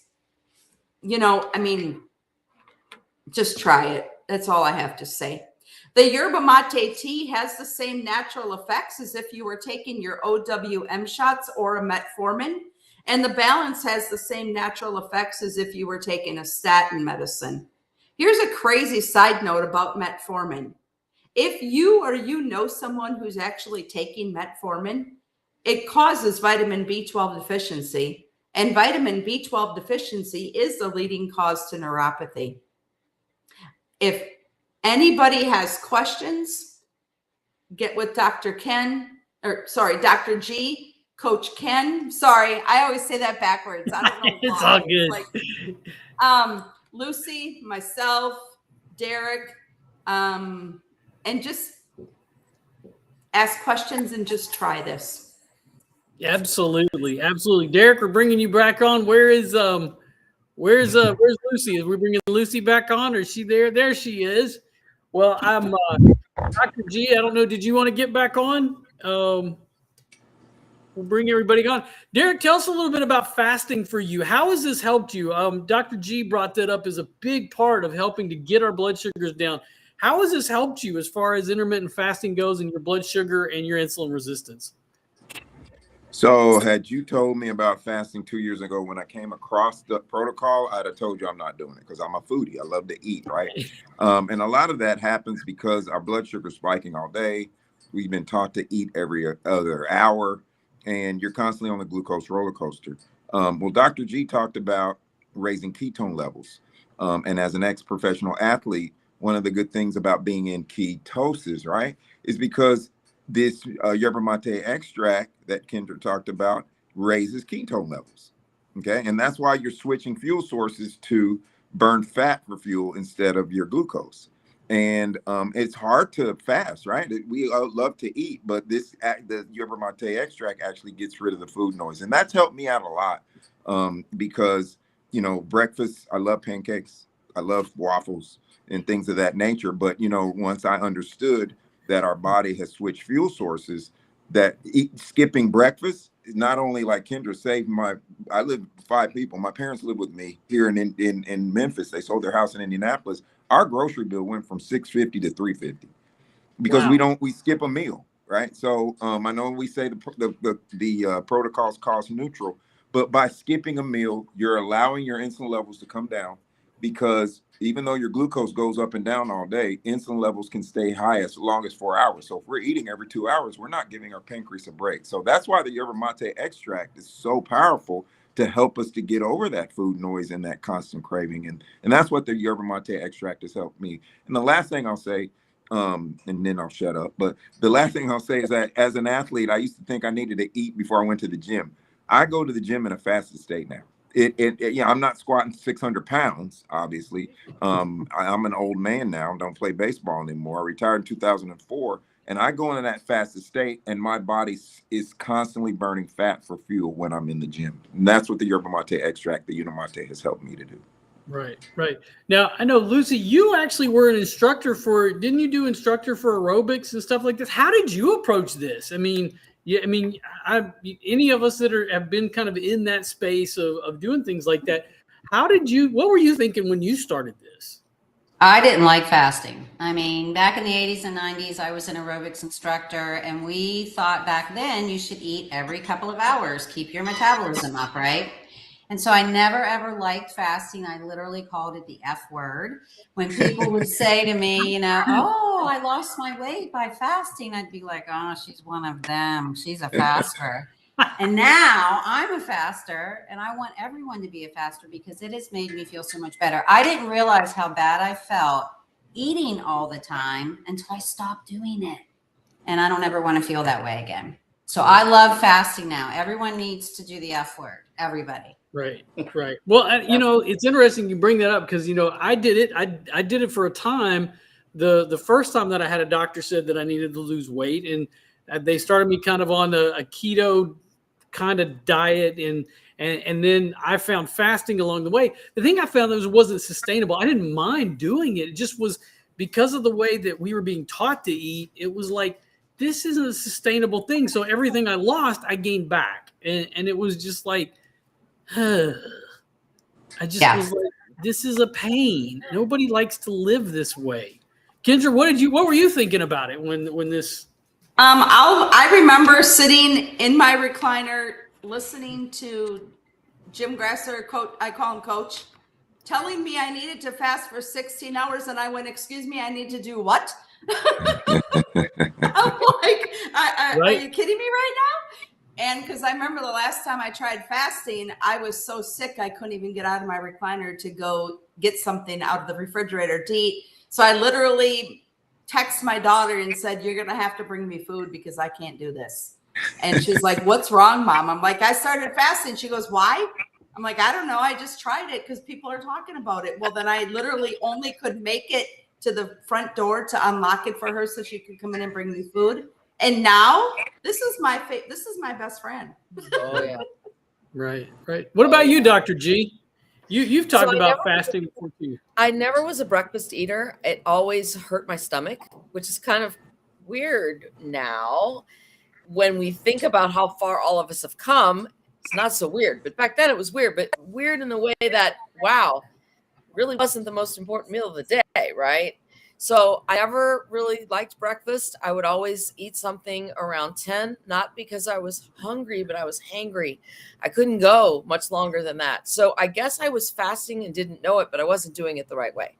just try it. That's all I have to say. The yerba mate tea has the same natural effects as if you were taking your OWM shots or a metformin. And the balance has the same natural effects as if you were taking a statin medicine. Here's a crazy side note about metformin. If you or you know someone who's actually taking metformin, it causes vitamin B12 deficiency. And vitamin B12 deficiency is the leading cause to neuropathy. If anybody has questions, get with Dr. G, Coach Ken. Sorry, I always say that backwards. I don't know It's all good. Lucy, myself, Derek, and just ask questions and just try this. Absolutely. Derek, we're bringing you back on. Where's Lucy? Is we bringing Lucy back on, or is she there? There she is. Well, I'm Dr. G. I don't know. Did you want to get back on? We'll bring everybody on. Derek, tell us a little bit about fasting for you. How has this helped you? Dr. G brought that up as a big part of helping to get our blood sugars down. How has this helped you as far as intermittent fasting goes and your blood sugar and your insulin resistance? So had you told me about fasting 2 years ago when I came across the protocol, I'd have told you I'm not doing it because I'm a foodie. I love to eat, right? And a lot of that happens because our blood sugar is spiking all day. We've been taught to eat every other hour, and you're constantly on the glucose roller coaster. Well, Dr. G talked about raising ketone levels. And as an ex-professional athlete, one of the good things about being in ketosis, right, is because this yerba mate extract that Kendra talked about raises ketone levels, okay? And that's why you're switching fuel sources to burn fat for fuel instead of your glucose. And it's hard to fast, right? We love to eat, but the yerba mate extract actually gets rid of the food noise. And that's helped me out a lot because, breakfast, I love pancakes, I love waffles and things of that nature. But, once I understood that our body has switched fuel sources, that skipping breakfast is not only, like Kendra saved I live with 5 people. My parents live with me here in Memphis. They sold their house in Indianapolis. Our grocery bill went from $650 to $350 because we skip a meal, right? So I know we say the protocol's cost neutral, but by skipping a meal, you're allowing your insulin levels to come down, because even though your glucose goes up and down all day, insulin levels can stay high as long as 4 hours. So if we're eating every 2 hours, we're not giving our pancreas a break. So that's why the yerba mate extract is so powerful to help us to get over that food noise and that constant craving. And that's what the yerba mate extract has helped me. And the last thing I'll say, and then I'll shut up, but the last thing I'll say is that as an athlete, I used to think I needed to eat before I went to the gym. I go to the gym in a fasted state now. I'm not squatting 600 pounds, obviously. I'm an old man now, don't play baseball anymore. I retired in 2004, and I go into that fasted state, and my body is constantly burning fat for fuel when I'm in the gym. And that's what the yerba mate extract, the Unimate, has helped me to do. Right. Now, I know, Lucy, you actually were an instructor didn't you do instructor for aerobics and stuff like this? How did you approach this? Any of us that have been kind of in that space of doing things like that, what were you thinking when you started this? I didn't like fasting. Back in the 80s and 90s, I was an aerobics instructor, and we thought back then you should eat every couple of hours, keep your metabolism up, right? And so I never, ever liked fasting. I literally called it the F word. When people would say to me, oh, I lost my weight by fasting, I'd be like, oh, she's one of them. She's a faster. And now I'm a faster, and I want everyone to be a faster because it has made me feel so much better. I didn't realize how bad I felt eating all the time until I stopped doing it. And I don't ever want to feel that way again. So I love fasting now. Everyone needs to do the F word. Everybody. Right. Well, it's interesting you bring that up because, I did it. I did it for a time. The first time that I had a doctor said that I needed to lose weight, and they started me kind of on a keto kind of diet. And then I found fasting along the way. The thing I found that wasn't sustainable. I didn't mind doing it. It just was because of the way that we were being taught to eat. It was like, this isn't a sustainable thing. So everything I lost, I gained back. And it was just like, I just was like, this is a pain. Nobody likes to live this way. Kendra, what were you thinking about it when this? I remember sitting in my recliner listening to Jim Grasser, coach, I call him Coach, telling me I needed to fast for 16 hours. And I went, excuse me, I need to do what? I'm like, are you kidding me right now? And because I remember the last time I tried fasting, I was so sick I couldn't even get out of my recliner to go get something out of the refrigerator to eat. So I literally texted my daughter and said, you're going to have to bring me food because I can't do this. And she's like, what's wrong, Mom? I'm like, I started fasting. She goes, why? I'm like, I don't know. I just tried it because people are talking about it. Well, then I literally only could make it to the front door to unlock it for her so she could come in and bring me food. And now this is my best friend. Oh yeah. Right. What about you, Dr. G? You've talked about fasting before too. I never was a breakfast eater. It always hurt my stomach, which is kind of weird now. When we think about how far all of us have come, it's not so weird. But back then it was weird, but weird in the way that, wow, really wasn't the most important meal of the day, right? So I never really liked breakfast. I would always eat something around 10, not because I was hungry, but I was hangry. I couldn't go much longer than that. So I guess I was fasting and didn't know it, but I wasn't doing it the right way.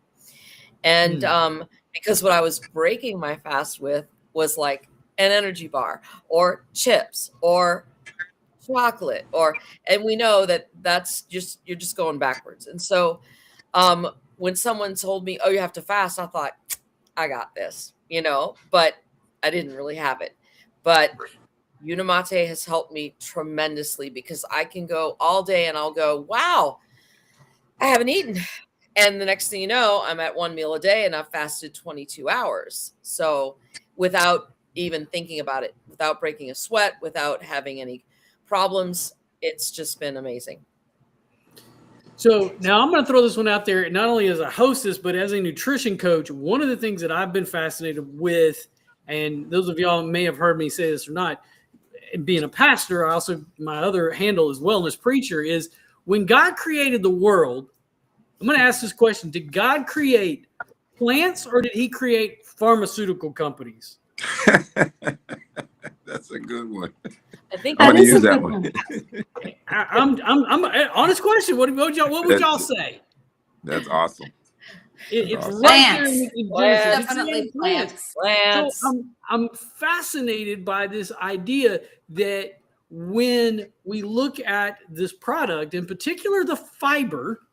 And because what I was breaking my fast with was like an energy bar or chips or chocolate and we know that that's just, you're just going backwards. And so when someone told me, oh, you have to fast, I thought, I got this, but I didn't really have it. But Unimate has helped me tremendously because I can go all day and I'll go, wow, I haven't eaten. And the next thing you know, I'm at one meal a day and I've fasted 22 hours. So without even thinking about it, without breaking a sweat, without having any problems, it's just been amazing. So now I'm going to throw this one out there, not only as a hostess, but as a nutrition coach. One of the things that I've been fascinated with, and those of y'all may have heard me say this or not, being a pastor, my other handle is wellness preacher, is when God created the world, I'm going to ask this question. Did God create plants or did he create pharmaceutical companies? That's a good one. I think I'm that going to is use that one. I'm honest question. What would y'all say? That's awesome. It's awesome. right there in Genesis. Plants. It's Definitely plants. plants. So I'm fascinated by this idea that when we look at this product, in particular the fiber,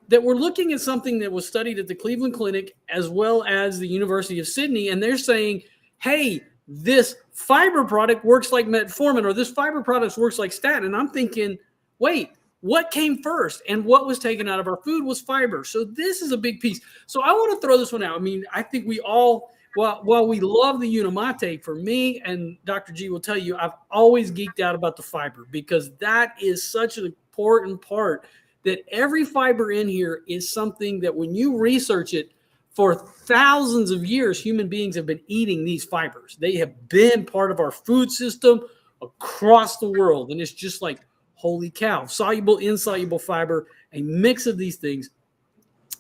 that we're looking at something that was studied at the Cleveland Clinic as well as the University of Sydney, and they're saying, hey, this fiber product works like metformin, or this fiber product works like statin. And I'm thinking, wait, what came first? And what was taken out of our food was fiber. So this is a big piece. So I want to throw this one out. I mean, I think we all, while we love the Unimate, for me, and Dr. G will tell you, I've always geeked out about the fiber because that is such an important part, that every fiber in here is something that when you research it, for thousands of years, human beings have been eating these fibers. They have been part of our food system across the world. And it's just like, holy cow, soluble, insoluble fiber, a mix of these things.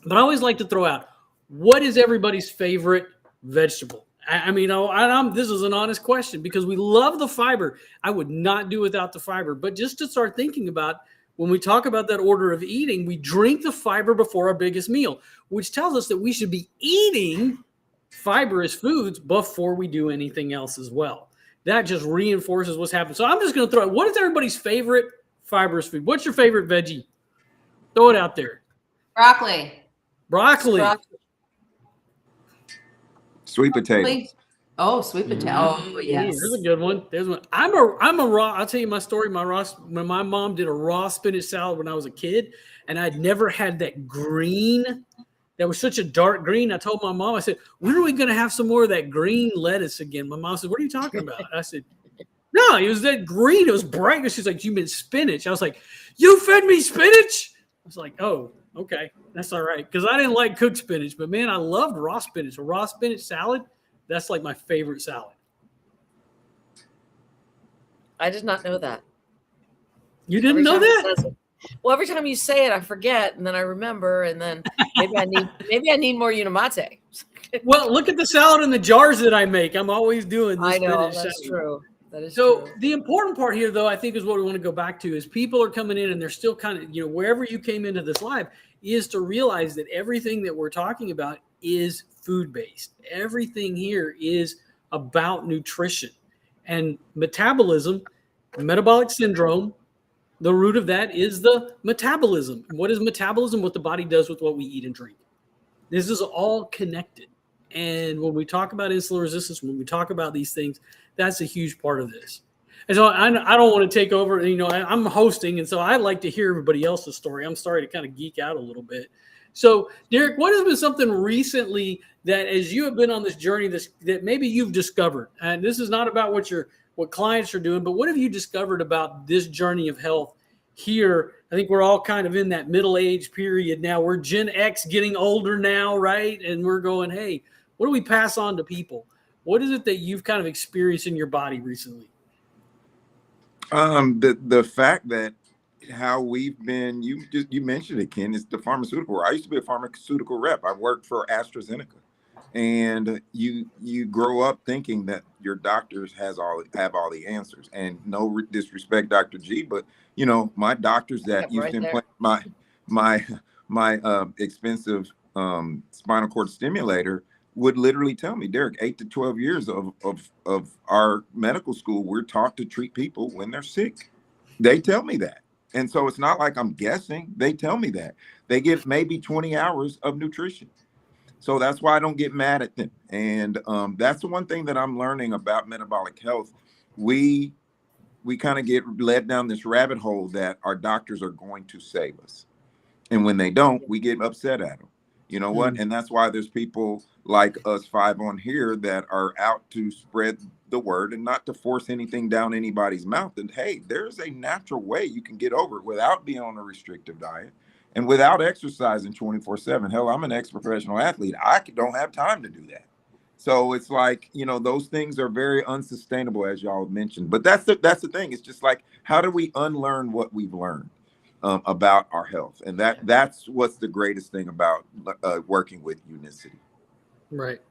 But I always like to throw out, what is everybody's favorite vegetable? I mean, this is an honest question because we love the fiber. I would not do without the fiber. But just to start thinking about, when we talk about that order of eating, we drink the fiber before our biggest meal, which tells us that we should be eating fibrous foods before we do anything else as well. That just reinforces what's happening. So I'm just going to throw it. What is everybody's favorite fibrous food? What's your favorite veggie? Throw it out there. Broccoli. Broccoli. Sweet potato. Oh, sweet potato. Oh, yes. There's a good one. There's one. I'm a raw. I'll tell you my story. When my mom did a raw spinach salad when I was a kid, and I'd never had that green. That was such a dark green. I told my mom, I said, when are we going to have some more of that green lettuce again? My mom said, what are you talking about? I said, No, it was that green. It was bright. She's like, you meant spinach. I was like, you fed me spinach? I was like, oh, okay. That's all right. Because I didn't like cooked spinach. But, man, I loved raw spinach. A raw spinach salad, that's like my favorite salad. I did not know that. You didn't know that? Well, every time you say it, I forget, and then I remember, and then maybe I need more Unimate. Well, look at the salad in the jars that I make. I'm always doing this. I know, spinach that's salad. true. That is So true. the important part here, though, I think is what we want to go back to is people are coming in and they're still kind of, wherever you came into this live is to realize that everything that we're talking about is food-based. Everything here is about nutrition and metabolism, metabolic syndrome. The root of that is the metabolism. What is metabolism? What the body does with what we eat and drink. This is all connected. And when we talk about insulin resistance, when we talk about these things, that's a huge part of this. And so I don't want to take over. I'm hosting, and so I like to hear everybody else's story. I'm sorry to kind of geek out a little bit. So, Derek, what has been something recently that, as you have been on this journey, that maybe you've discovered? And this is not about what clients are doing, but what have you discovered about this journey of health here? I think we're all kind of in that middle age period now. We're Gen X, getting older now, right? And we're going, hey, what do we pass on to people? What is it that you've kind of experienced in your body recently? The fact that how we've been, you mentioned it, Ken, it's the pharmaceutical. I used to be a pharmaceutical rep. I worked for AstraZeneca, and you grow up thinking that your doctors have all the answers. And no disrespect, Dr. G, but my doctors that used to implant my expensive spinal cord stimulator would literally tell me, Derek, 8 to 12 years of our medical school, we're taught to treat people when they're sick. They tell me that. And so it's not like I'm guessing. They tell me that. They give maybe 20 hours of nutrition. So that's why I don't get mad at them. And that's the one thing that I'm learning about metabolic health. We kind of get led down this rabbit hole that our doctors are going to save us. And when they don't, we get upset at them. You know what? And that's why there's people like us 5 on here that are out to spread the word and not to force anything down anybody's mouth. And hey, there's a natural way you can get over it without being on a restrictive diet and without exercising 24/7. Hell, I'm an ex-professional athlete. I don't have time to do that. So it's like, those things are very unsustainable, as y'all mentioned. But that's the thing. It's just like, how do we unlearn what we've learned about our health? And that's what's the greatest thing about working with Unicity. Right.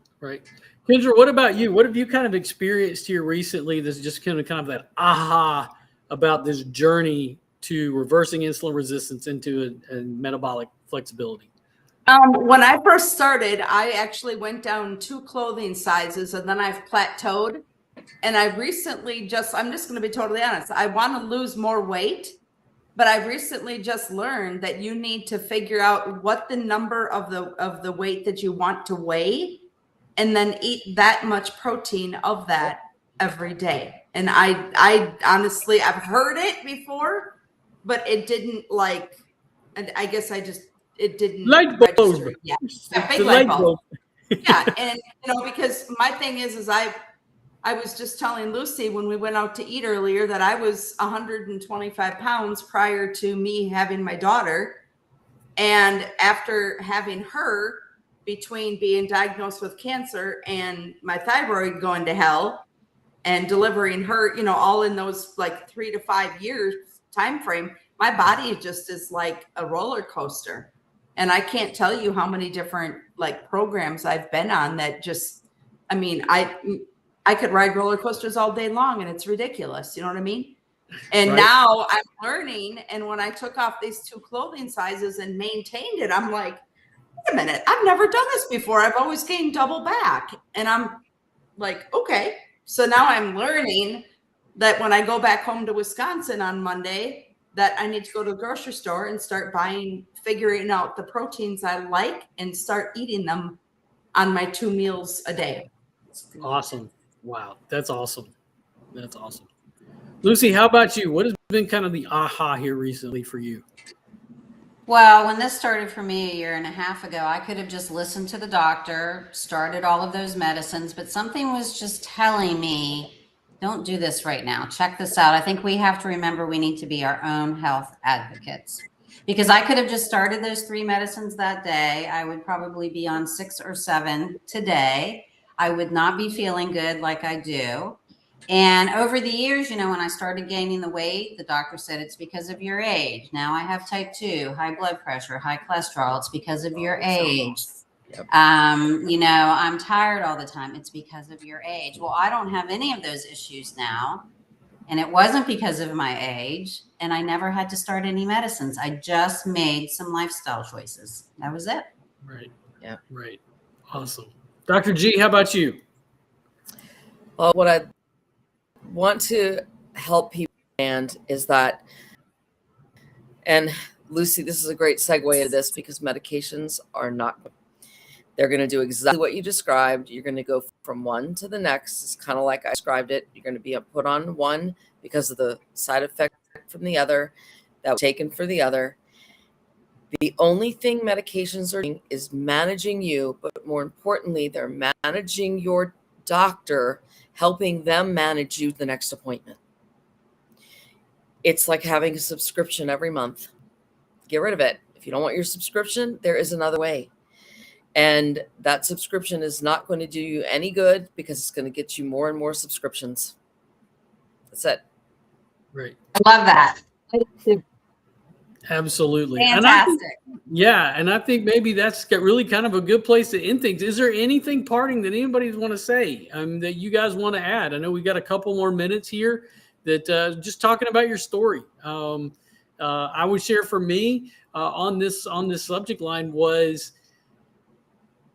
Kendra, what about you? What have you kind of experienced here recently that's just kind of that aha about this journey to reversing insulin resistance into a metabolic flexibility? When I first started, I actually went down 2 clothing sizes, and then I've plateaued. And I recently I'm just going to be totally honest. I want to lose more weight, but I recently just learned that you need to figure out what the number of the weight that you want to weigh, and then eat that much protein of that every day. And I honestly, I've heard it before, but it didn't I guess it didn't light bulb. Yeah, a big light bulb. Yeah, and because my thing is I was just telling Lucy when we went out to eat earlier that I was 125 pounds prior to me having my daughter. And after having her, between being diagnosed with cancer and my thyroid going to hell and delivering her, all in those 3 to 5 years time frame, my body just is like a roller coaster. And I can't tell you how many different programs I've been on that just, I could ride roller coasters all day long and it's ridiculous. You know what I mean? And Right. Now I'm learning. And when I took off these 2 clothing sizes and maintained it, I'm like, wait a minute, I've never done this before. I've always gained double back. And I'm like, okay. So now I'm learning that when I go back home to Wisconsin on Monday, that I need to go to the grocery store and start figuring out the proteins I like and start eating them on my 2 meals a day. Awesome. Wow. That's awesome. Lucy, how about you? What has been kind of the aha here recently for you? Well, when this started for me a year and a half ago, I could have just listened to the doctor, started all of those medicines, but something was just telling me don't do this right now. Check this out. I think we have to remember we need to be our own health advocates, because I could have just started those 3 medicines that day. I would probably be on 6 or 7 today. I would not be feeling good like I do. And over the years, you know, when I started gaining the weight, the doctor said it's because of your age. Now I have type 2, high blood pressure, high cholesterol. It's because of your age. Yep. You know, I'm tired all the time. It's because of your age. Well, I don't have any of those issues now. And it wasn't because of my age. And I never had to start any medicines. I just made some lifestyle choices. That was it. Right. Yeah. Right. Awesome. Dr. G, how about you? Well, what I want to help people understand is that, and Lucy, this is a great segue to this, because medications are not, they're going to do exactly what you described. You're going to go from one to the next. It's kind of like I described it. You're going to be put on one because of the side effect from the other that was taken for the other. The only thing medications are doing is managing you, but more importantly, they're managing your doctor, helping them manage you the next appointment. It's like having a subscription every month. Get rid of it. If you don't want your subscription, there is another way. And that subscription is not going to do you any good, because it's going to get you more and more subscriptions. That's it. Right. I love that. Absolutely. Fantastic. And I think maybe that's really kind of a good place to end things. Is there anything parting that anybody want to say that you guys want to add? I know we got a couple more minutes here that just talking about your story. I would share for me on this subject line was,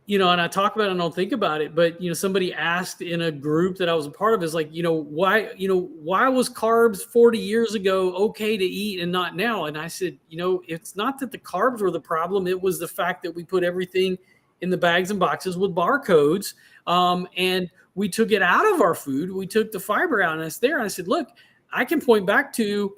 you know, and I talk about it and I don't think about it, but, you know, somebody asked in a group that I was a part of, is like, why was carbs 40 years ago okay to eat and not now? And I said, it's not that the carbs were the problem. It was the fact that we put everything in the bags and boxes with barcodes. And we took it out of our food. We took the fiber out, and it's there. And I said, look, I can point back to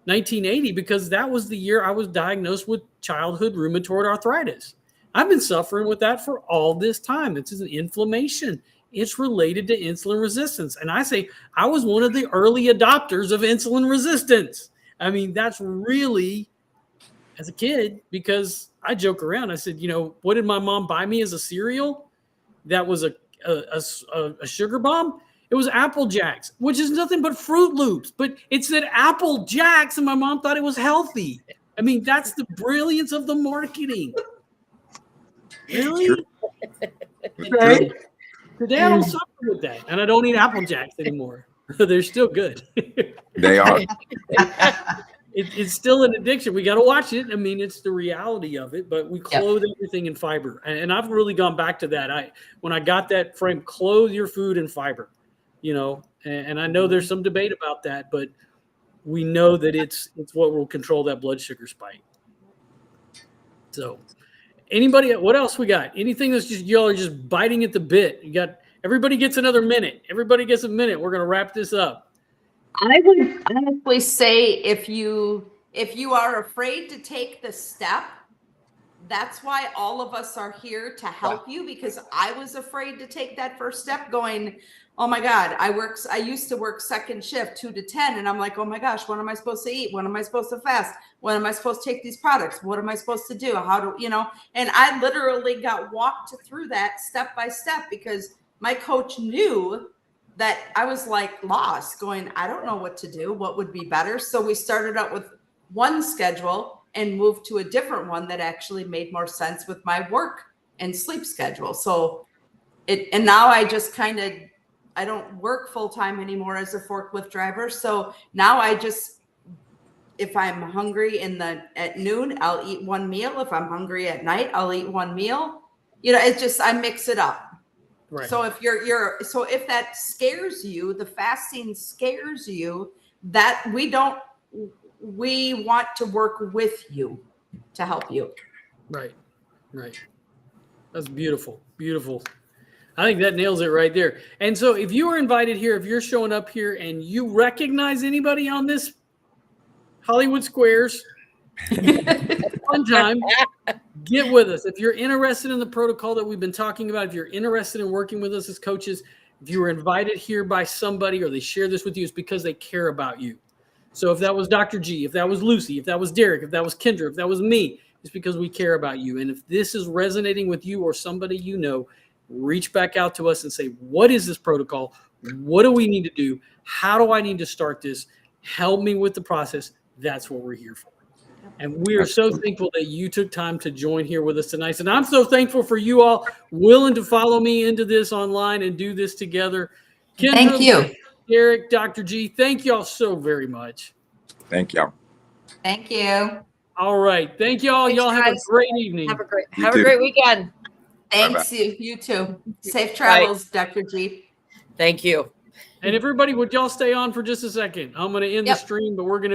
1980, because that was the year I was diagnosed with childhood rheumatoid arthritis. I've been suffering with that for all this time. It's an inflammation. It's related to insulin resistance. And I say I was one of the early adopters of insulin resistance. I mean, that's really, as a kid, because I joke around. I said, what did my mom buy me as a cereal? That was a sugar bomb. It was Apple Jacks, which is nothing but Fruit Loops. But it said Apple Jacks, and my mom thought it was healthy. I mean, that's the brilliance of the marketing. Really? True. Today I don't suffer with that, and I don't eat Apple Jacks anymore. They're still good. They are. It's still an addiction. We got to watch it. I mean, it's the reality of it, but we clothe everything in fiber. And I've really gone back to that. When I got that frame, clothe your food in fiber, and I know there's some debate about that, but we know that it's what will control that blood sugar spike. So anybody, what else we got? Anything that's just, y'all are just biting at the bit. Everybody gets another minute. Everybody gets a minute. We're going to wrap this up. I would honestly say if you are afraid to take the step, that's why all of us are here to help you, because I was afraid to take that first step, going, oh my God, I used to work second shift 2 to 10. And I'm like, oh my gosh, what am I supposed to eat? When am I supposed to fast? When am I supposed to take these products? What am I supposed to do? And I literally got walked through that step by step, because my coach knew that I was like lost, going, I don't know what to do. What would be better? So we started out with one schedule and moved to a different one that actually made more sense with my work and sleep schedule. So and now I just I don't work full time anymore as a forklift driver. So now if I'm hungry at noon, I'll eat one meal. If I'm hungry at night, I'll eat one meal. I mix it up. Right. So if that scares you, the fasting scares you, that we want to work with you to help you. Right. That's beautiful. Beautiful. I think that nails it right there. And so if you are invited here, if you're showing up here and you recognize anybody on this Hollywood Squares, one time, get with us. If you're interested in the protocol that we've been talking about, if you're interested in working with us as coaches, If you were invited here by somebody or they share this with you, it's because they care about you. So if that was Dr. G, if that was Lucy, if that was Derek, if that was Kendra, if that was me, it's because we care about you. And if this is resonating with you or somebody you know, reach back out to us and say, what is this protocol? What do we need to do? How do I need to start this? Help me with the process. That's what we're here for. And we are so thankful that you took time to join here with us tonight. And I'm so thankful for you all willing to follow me into this online and do this together. Kendra, Thank you. Derek, Dr. G, thank y'all so very much. Thank y'all. Thank you. All right. Thank y'all. Thanks, Y'all have a guys. great evening. Have a great You too. weekend. Thanks, you too. Safe travels, Dr. G. Thank you. And everybody, would y'all stay on for just a second? I'm going to end the Yep. stream, but we're going to